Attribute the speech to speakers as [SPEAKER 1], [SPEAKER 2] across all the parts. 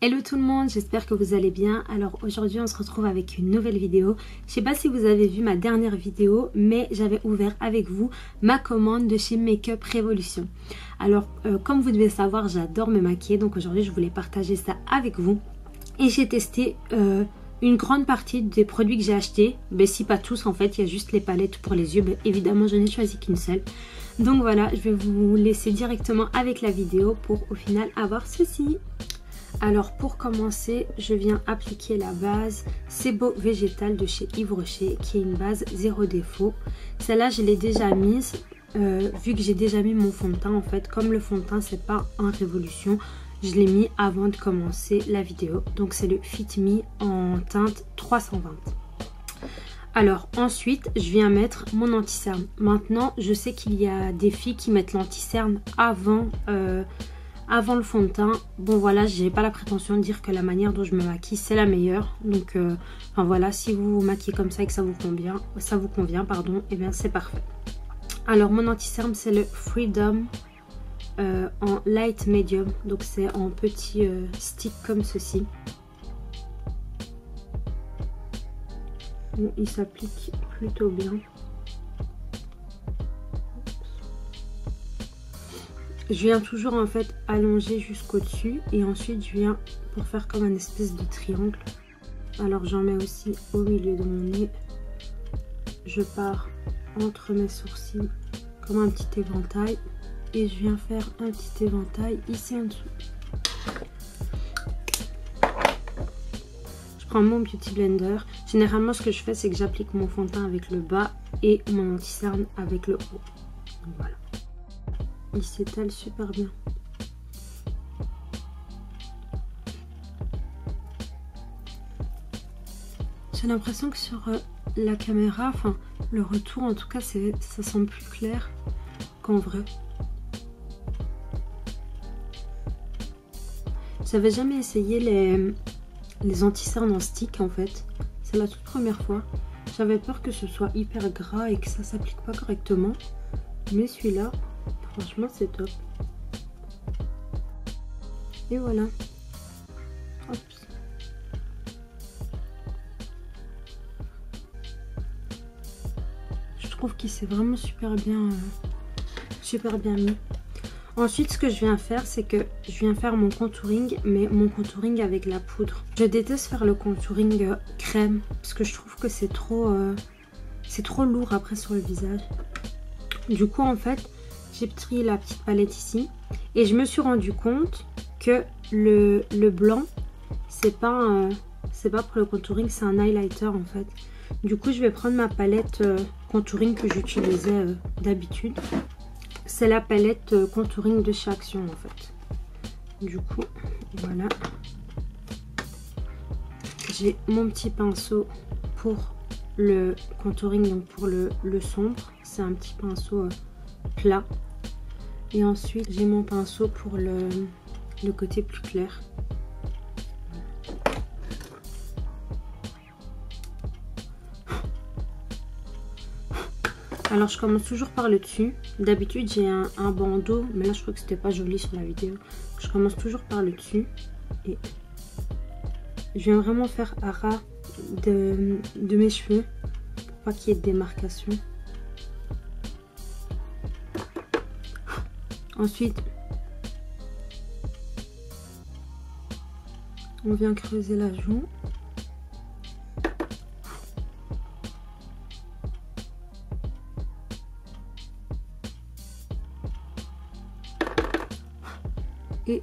[SPEAKER 1] Hello tout le monde, j'espère que vous allez bien. Alors aujourd'hui on se retrouve avec une nouvelle vidéo. Je sais pas si vous avez vu ma dernière vidéo, mais j'avais ouvert avec vous ma commande de chez Make-up Révolution. Alors comme vous devez savoir, j'adore me maquiller, donc aujourd'hui je voulais partager ça avec vous. Et j'ai testé une grande partie des produits que j'ai achetés, mais si pas tous en fait, il y a juste les palettes pour les yeux. Mais évidemment je n'ai choisi qu'une seule. Donc voilà, je vais vous laisser directement avec la vidéo pour au final avoir ceci. Alors pour commencer, je viens appliquer la base C'est Beau Végétal de chez Yves Rocher, qui est une base zéro défaut. Celle-là, je l'ai déjà mise, vu que j'ai déjà mis mon fond de teint en fait. Comme le fond de teint, c'est pas en Révolution, je l'ai mis avant de commencer la vidéo. Donc c'est le Fit Me en teinte 320. Alors ensuite, je viens mettre mon anti-cerne. Maintenant, je sais qu'il y a des filles qui mettent l'anti-cerne avant le fond de teint. Bon voilà, j'ai pas la prétention de dire que la manière dont je me maquille c'est la meilleure. Donc enfin voilà, si vous vous maquillez comme ça et que ça vous convient, pardon, et bien c'est parfait. Alors mon anti-cerne c'est le Freedom en light medium. Donc c'est en petit stick comme ceci. Bon, il s'applique plutôt bien. Je viens toujours en fait allonger jusqu'au dessus et ensuite je viens pour faire comme un espèce de triangle. Alors j'en mets aussi au milieu de mon nez. Je pars entre mes sourcils comme un petit éventail et je viens faire un petit éventail ici en dessous. Je prends mon beauty blender. Généralement ce que je fais c'est que j'applique mon fond de teint avec le bas et mon anti-cerne avec le haut. Donc voilà. Il s'étale super bien. J'ai l'impression que sur la caméra, enfin le retour en tout cas, ça semble plus clair qu'en vrai. J'avais jamais essayé les anti-cernes en stick en fait. C'est la toute première fois. J'avais peur que ce soit hyper gras et que ça s'applique pas correctement. Mais celui-là, franchement c'est top. Et voilà. Hop. Je trouve qu'il s'est vraiment super bien mis. Ensuite ce que je viens faire c'est que je viens faire mon contouring, mais mon contouring avec la poudre. Je déteste faire le contouring crème parce que je trouve que c'est trop lourd après sur le visage. Du coup en fait j'ai pris la petite palette ici et je me suis rendu compte que le blanc c'est pas pour le contouring, c'est un highlighter en fait. Du coup je vais prendre ma palette contouring que j'utilisais d'habitude. C'est la palette contouring de chez Action en fait. Du coup voilà, j'ai mon petit pinceau pour le contouring, donc pour le sombre. C'est un petit pinceau plat. Et ensuite j'ai mon pinceau pour le côté plus clair. Alors je commence toujours par le dessus. D'habitude j'ai un bandeau, mais là je crois que c'était pas joli sur la vidéo. Je commence toujours par le dessus et je viens vraiment faire à ras de mes cheveux pour pas qu'il y ait de démarcation. Ensuite, on vient creuser la joue. Et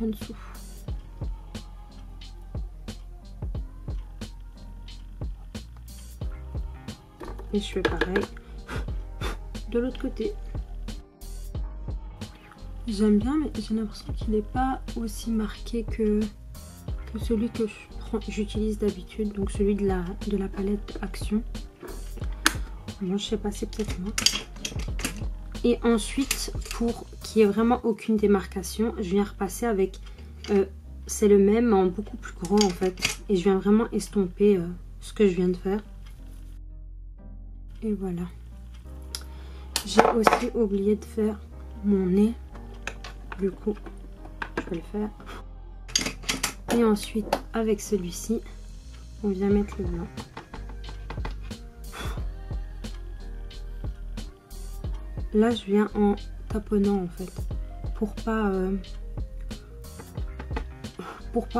[SPEAKER 1] en dessous. Et je fais pareil de l'autre côté. J'aime bien, mais j'ai l'impression qu'il n'est pas aussi marqué que celui que j'utilise d'habitude, donc celui de la palette Action. Bon, je sais pas, c'est peut-être moi. Et ensuite, pour qu'il n'y ait vraiment aucune démarcation, je viens repasser avec, c'est le même en beaucoup plus grand en fait. Et je viens vraiment estomper ce que je viens de faire. Et voilà. J'ai aussi oublié de faire mon nez. Du coup, je vais le faire. Et ensuite, avec celui-ci, on vient mettre le blanc. Là, je viens en taponnant en fait, pour pas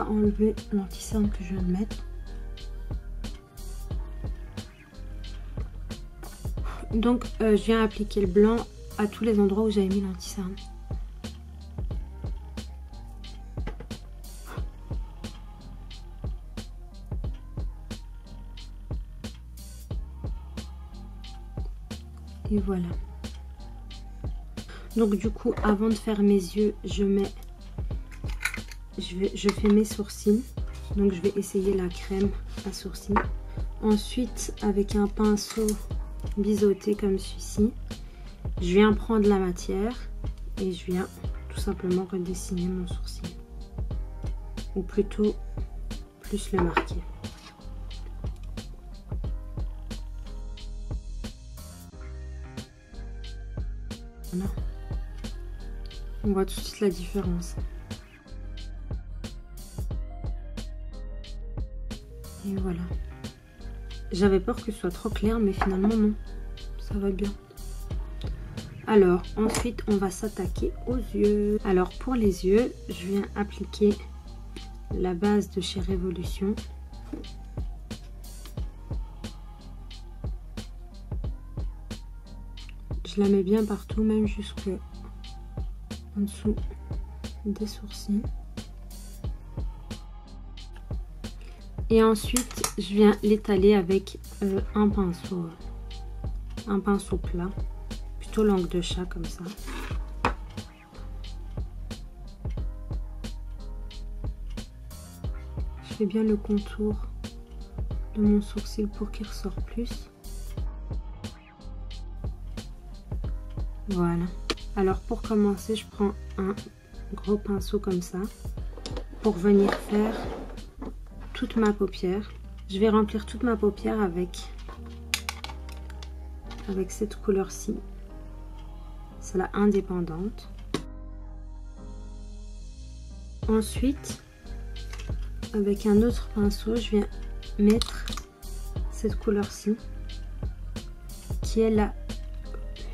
[SPEAKER 1] enlever l'anti-cerne que je viens de mettre. Donc, je viens appliquer le blanc à tous les endroits où j'avais mis l'anti-cerne. Et voilà. Donc du coup, avant de faire mes yeux, je fais mes sourcils. Donc je vais essayer la crème à sourcils. Ensuite, avec un pinceau biseauté comme celui-ci, je viens prendre la matière et je viens tout simplement redessiner mon sourcil. Ou plutôt, plus le marquer. Voilà. On voit tout de suite la différence. Et voilà. J'avais peur que ce soit trop clair, mais finalement non. Ça va bien. Alors, ensuite, on va s'attaquer aux yeux. Alors, pour les yeux, je viens appliquer la base de chez Révolution. Je la mets bien partout, même jusque en dessous des sourcils. Et ensuite, je viens l'étaler avec un pinceau plat, plutôt langue de chat comme ça. Je fais bien le contour de mon sourcil pour qu'il ressort plus. Voilà. Alors pour commencer, je prends un gros pinceau comme ça pour venir faire toute ma paupière. Je vais remplir toute ma paupière avec cette couleur-ci. C'est la indépendante. Ensuite, avec un autre pinceau, je viens mettre cette couleur-ci qui est la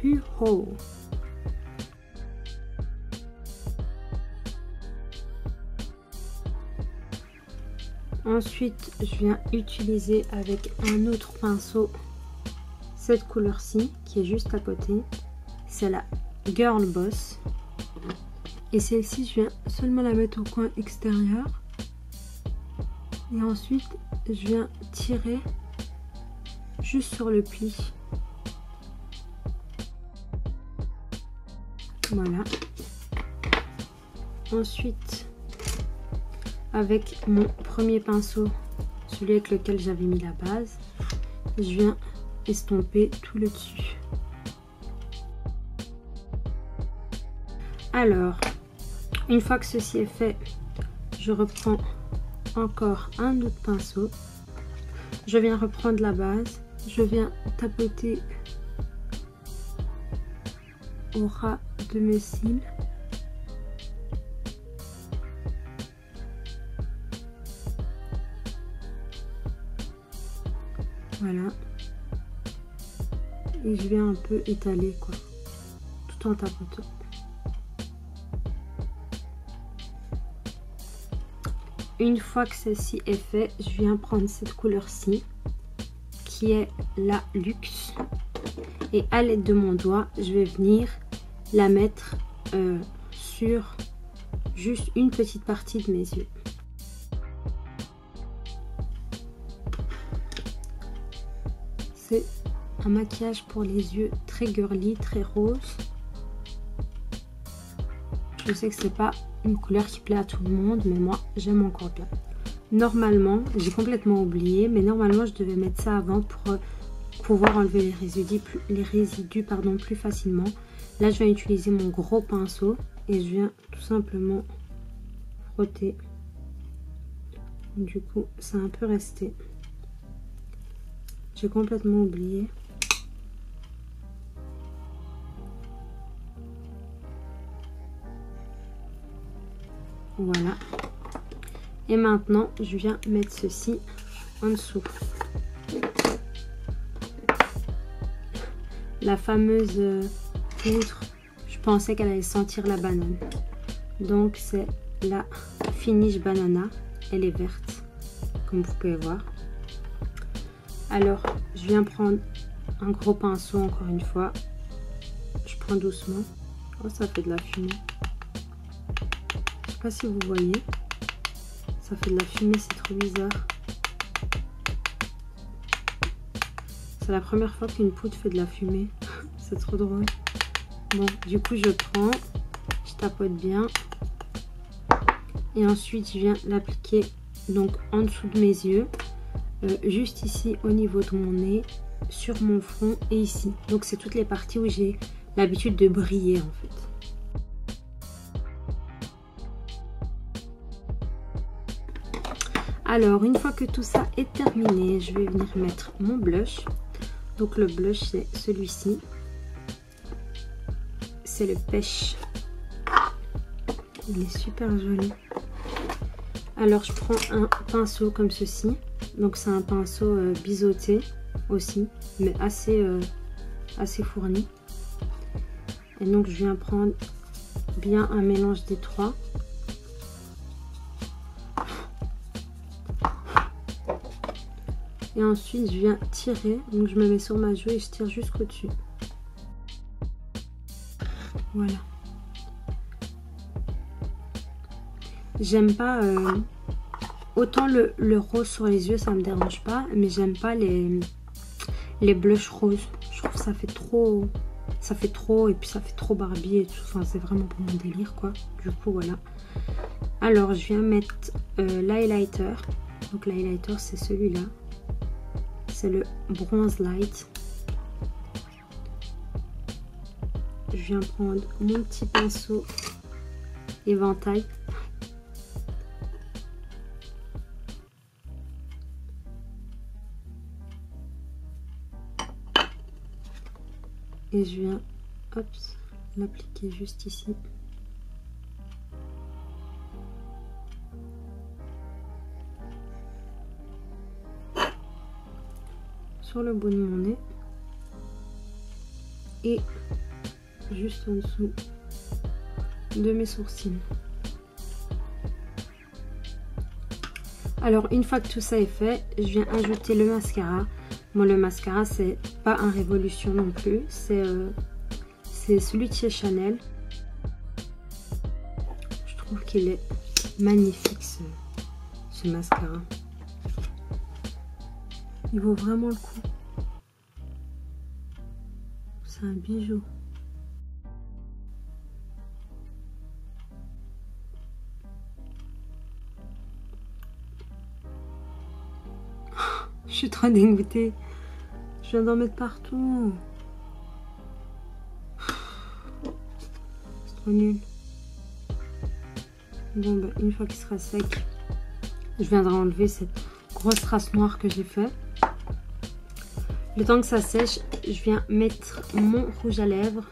[SPEAKER 1] Huho. Ensuite, je viens utiliser avec un autre pinceau cette couleur-ci qui est juste à côté. C'est la Girl Boss. Et celle-ci, je viens seulement la mettre au coin extérieur. Et ensuite, je viens tirer juste sur le pli. Voilà. Ensuite, avec mon premier pinceau, celui avec lequel j'avais mis la base, je viens estomper tout le dessus. Alors, une fois que ceci est fait, je reprends encore un autre pinceau. Je viens reprendre la base. Je viens tapoter au ras de mes cils. Voilà. Et je viens un peu étaler quoi, tout en tapotant. Une fois que ceci est fait, je viens prendre cette couleur-ci, qui est la Luxe. Et à l'aide de mon doigt, je vais venir la mettre sur juste une petite partie de mes yeux. C'est un maquillage pour les yeux très girly, très rose. Je sais que c'est pas une couleur qui plaît à tout le monde, mais moi j'aime encore bien. Normalement, j'ai complètement oublié, mais normalement je devais mettre ça avant pour pouvoir enlever les résidus plus facilement. Là je vais utiliser mon gros pinceau et je viens tout simplement frotter. Du coup ça a un peu resté. J'ai complètement oublié. Voilà. Et maintenant, je viens mettre ceci en dessous. La fameuse poudre, je pensais qu'elle allait sentir la banane. Donc c'est la Finish Banana. Elle est verte, comme vous pouvez voir. Alors, je viens prendre un gros pinceau encore une fois. Je prends doucement. Oh, ça fait de la fumée. Je sais pas si vous voyez. Ça fait de la fumée, c'est trop bizarre. C'est la première fois qu'une poudre fait de la fumée. C'est trop drôle. Bon, du coup, je prends, je tapote bien. Et ensuite, je viens l'appliquer donc en dessous de mes yeux. Juste ici au niveau de mon nez, sur mon front et ici. Donc, c'est toutes les parties où j'ai l'habitude de briller en fait. Alors, une fois que tout ça est terminé, je vais venir mettre mon blush. Donc, le blush, c'est celui-ci. C'est le Pêche. Il est super joli. Alors, je prends un pinceau comme ceci. Donc, c'est un pinceau biseauté aussi, mais assez fourni. Et donc, je viens prendre bien un mélange des trois. Et ensuite, je viens tirer. Donc, je me mets sur ma joue et je tire jusqu'au-dessus. Voilà. J'aime pas... autant le rose sur les yeux, ça me dérange pas. Mais j'aime pas les blushs roses. Je trouve que ça fait trop... Ça fait trop et puis ça fait trop Barbie et tout. Enfin, c'est vraiment pour mon délire, quoi. Du coup, voilà. Alors, je viens mettre l'highlighter. Donc, l'highlighter, c'est celui-là. C'est le Bronze Light. Je viens prendre mon petit pinceau éventail. Et je viens, hop, l'appliquer juste ici. Sur le bout de mon nez. Et juste en dessous de mes sourcils. Alors, une fois que tout ça est fait, je viens ajouter le mascara. Moi, le mascara, c'est pas un Révolution non plus. C'est celui de chez Chanel. Je trouve qu'il est magnifique, ce mascara. Il vaut vraiment le coup. C'est un bijou. Je suis trop dégoûtée. Je viens d'en mettre partout. C'est trop nul. Bon, bah, une fois qu'il sera sec, je viendrai enlever cette grosse trace noire que j'ai fait. Le temps que ça sèche, je viens mettre mon rouge à lèvres.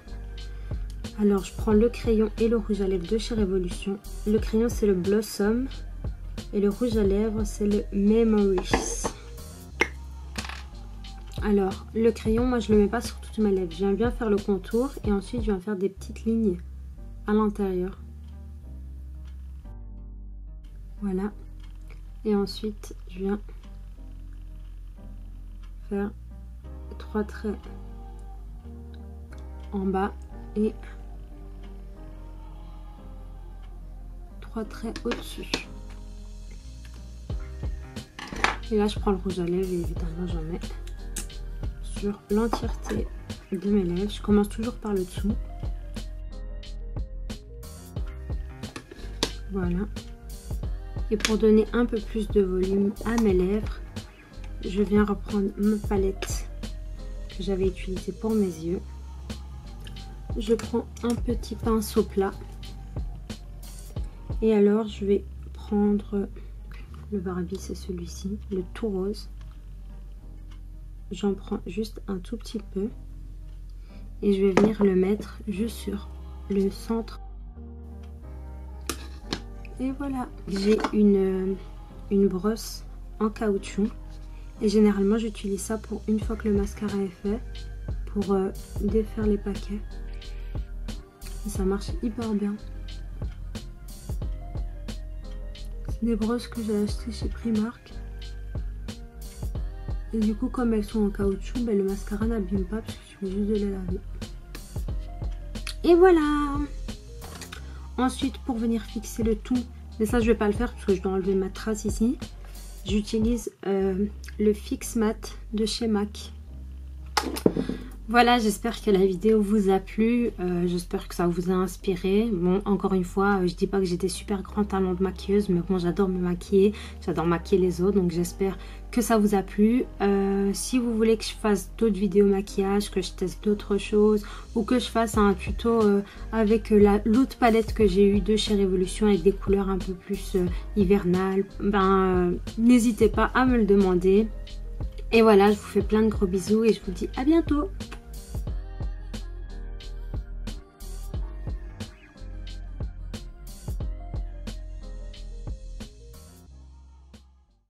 [SPEAKER 1] Alors, je prends le crayon et le rouge à lèvres de chez Révolution. Le crayon, c'est le Blossom. Et le rouge à lèvres, c'est le Memories. Alors, le crayon, moi, je ne le mets pas sur toutes mes lèvres. Je viens bien faire le contour et ensuite, je viens faire des petites lignes à l'intérieur. Voilà. Et ensuite, je viens faire 3 traits en bas et 3 traits au-dessus. Et là, je prends le rouge à lèvres et évidemment, j'en mets sur l'entièreté de mes lèvres. Je commence toujours par le dessous. Voilà. Et pour donner un peu plus de volume à mes lèvres, je viens reprendre ma palette que j'avais utilisée pour mes yeux. Je prends un petit pinceau plat. Et alors, je vais prendre le Barbie, c'est celui-ci, le tout rose. J'en prends juste un tout petit peu. Et je vais venir le mettre juste sur le centre Et voilà, j'ai une brosse en caoutchouc. Et généralement j'utilise ça pour une fois que le mascara est fait, pour défaire les paquets. Et ça marche hyper bien. C'est des brosses que j'ai achetées chez Primark. Et du coup comme elles sont en caoutchouc, ben, le mascara n'abîme pas parce qu'il suffit juste de les laver. Et voilà. Ensuite pour venir fixer le tout, mais ça je vais pas le faire parce que je dois enlever ma trace ici. J'utilise le Fix Matte de chez MAC. Voilà, j'espère que la vidéo vous a plu, j'espère que ça vous a inspiré. Bon, encore une fois, je dis pas que j'étais super grand talent de maquilleuse, mais bon, j'adore me maquiller, j'adore maquiller les autres, donc j'espère que ça vous a plu. Si vous voulez que je fasse d'autres vidéos maquillage, que je teste d'autres choses, ou que je fasse un tuto avec l'autre palette que j'ai eue de chez Révolution avec des couleurs un peu plus hivernales, ben n'hésitez pas à me le demander. Et voilà, je vous fais plein de gros bisous et je vous dis à bientôt.